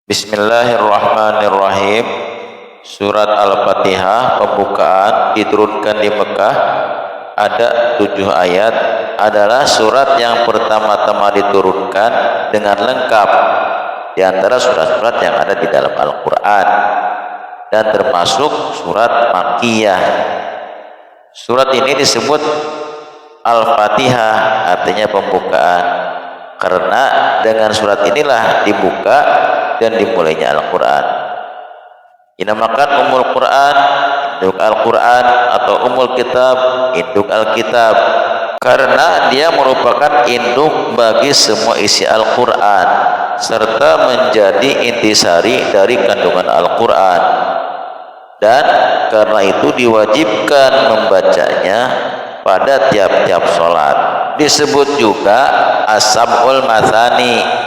Bismillahirrahmanirrahim. Surat Al-Fatihah pembukaan diturunkan di Mekah, ada 7 ayat. Adalah surat yang pertama-tama diturunkan dengan lengkap di antara surat-surat yang ada di dalam Al-Quran, dan termasuk surat Makkiyah. Surat ini disebut Al-Fatihah, artinya pembukaan, karena dengan surat inilah dibuka dan dimulainya Al-Quran. Dinamakan Ummul Quran, induk Al-Quran, atau Ummul Kitab, induk Alkitab, karena dia merupakan induk bagi semua isi Al-Quran serta menjadi intisari dari kandungan Al-Quran, dan karena itu diwajibkan membacanya pada tiap-tiap sholat. Disebut juga As-Sab'ul Mathani,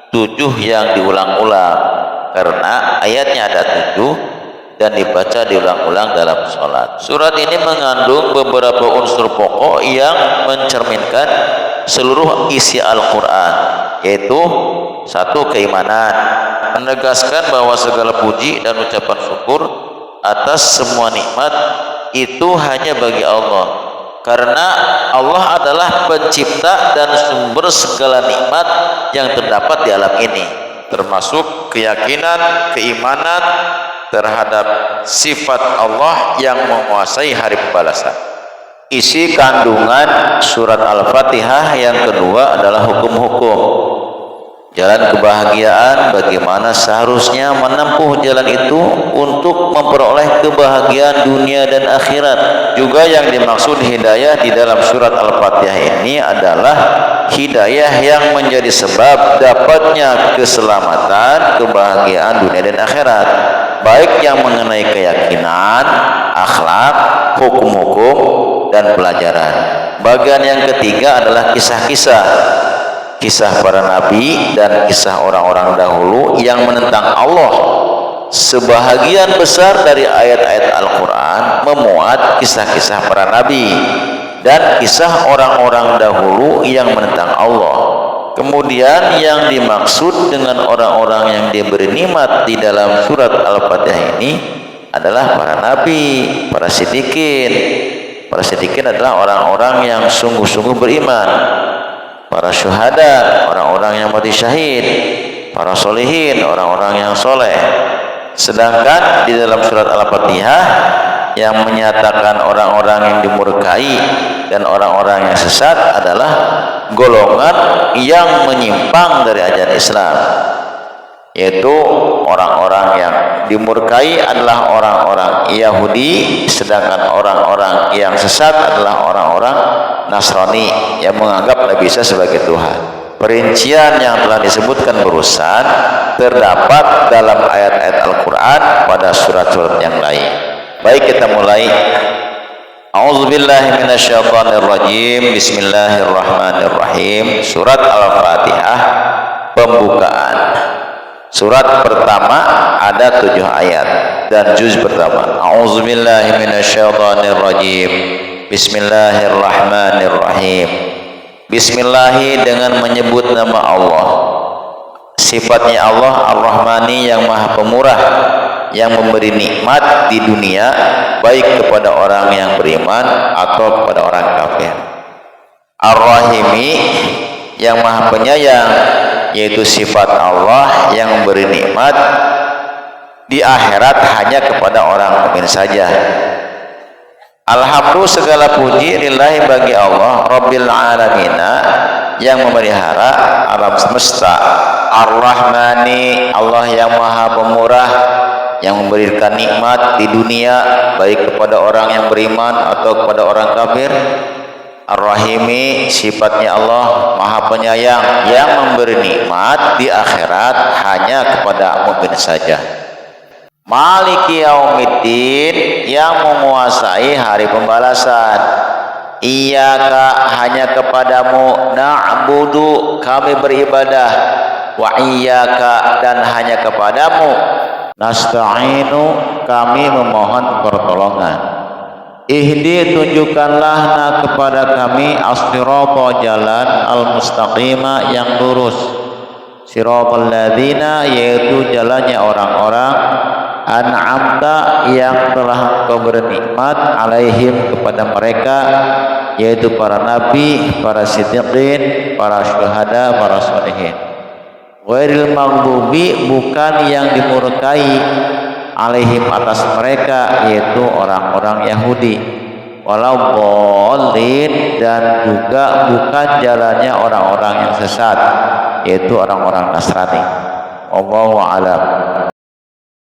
7 yang diulang-ulang, karena ayatnya ada 7 dan dibaca diulang-ulang dalam sholat. Surat ini mengandung beberapa unsur pokok yang mencerminkan seluruh isi Al-Quran, yaitu 1. Keimanan, menegaskan bahwa segala puji dan ucapan syukur atas semua nikmat itu hanya bagi Allah, karena Allah adalah pencipta dan sumber segala nikmat yang terdapat di alam ini, termasuk keyakinan, keimanan terhadap sifat Allah yang menguasai hari pembalasan. Isi kandungan surat Al-Fatihah yang kedua adalah hukum-hukum, jalan kebahagiaan, bagaimana seharusnya menempuh jalan itu untuk memperoleh kebahagiaan dunia dan akhirat. Juga yang dimaksud hidayah di dalam surat Al-Fatihah ini adalah hidayah yang menjadi sebab dapatnya keselamatan, kebahagiaan dunia dan akhirat, baik yang mengenai keyakinan, akhlak, hukum-hukum, dan pelajaran. Bagian yang ketiga adalah kisah-kisah, kisah para nabi dan kisah orang-orang dahulu yang menentang Allah. Sebahagian besar dari ayat-ayat Al-Quran memuat kisah-kisah para nabi dan kisah orang-orang dahulu yang menentang Allah. Kemudian yang dimaksud dengan orang-orang yang diberi nikmat di dalam surat Al-Fatihah ini adalah para nabi, para siddiqin. Para siddiqin adalah orang-orang yang sungguh-sungguh beriman, para syuhada, orang-orang yang mati syahid, para solihin, orang-orang yang soleh. Sedangkan di dalam surat Al-Fatihah yang menyatakan orang-orang yang dimurkai dan orang-orang yang sesat adalah golongan yang menyimpang dari ajaran Islam, yaitu orang-orang yang dimurkai adalah orang-orang Yahudi, sedangkan orang-orang yang sesat adalah orang-orang Nasrani yang menganggap Nabi Isa sebagai Tuhan. Perincian yang telah disebutkan barusan terdapat dalam ayat-ayat Al-Quran pada surat-surat yang lain. Baik, kita mulai. A'udzubillahi minasyaitonirrajim. Bismillahirrahmanirrahim. Surat Al-Fatihah pembukaan. Surat pertama ada 7 ayat dan juz pertama. A'udzubillahi minasyaitonirrajim. Bismillahirrahmanirrahim. Bismillahi dengan menyebut nama Allah. Sifatnya Allah Ar-Rahmani yang Maha Pemurah, yang memberi nikmat di dunia baik kepada orang yang beriman atau kepada orang kafir. Ar-Rahimi yang Maha Penyayang, yaitu sifat Allah yang memberi nikmat di akhirat hanya kepada orang mukmin saja. Alhamdulillah, segala puji lillahi bagi Allah Rabbil Alamina yang memelihara alam semesta. Ar-Rahmani, Allah yang Maha Pemurah yang memberikan nikmat di dunia baik kepada orang yang beriman atau kepada orang kafir. Ar-Rahimi, sifatnya Allah Maha Penyayang yang memberi nikmat di akhirat hanya kepada mukmin saja. Maliki Yaumiddin, yang menguasai hari pembalasan. Iyyaka, hanya kepadamu, na'budu, kami beribadah, wa iyyaka, dan hanya kepadamu, nasta'inu, kami memohon pertolongan. Ihdi, tunjukkanlah kepada kami as-sirata, jalan al-mustaqima yang lurus. siratal ladzina, yaitu jalannya orang-orang an'amta yang telah Engkau bernikmat alaihim kepada mereka, yaitu para nabi, para siddiqin, para syuhada, para sholihin. Ghairil maghdubi, bukan yang dimurkai, alaihim atas mereka, yaitu orang-orang Yahudi, walau dhalin, dan juga bukan jalannya orang-orang yang sesat, yaitu orang-orang Nasrani. Wallahu a'lam.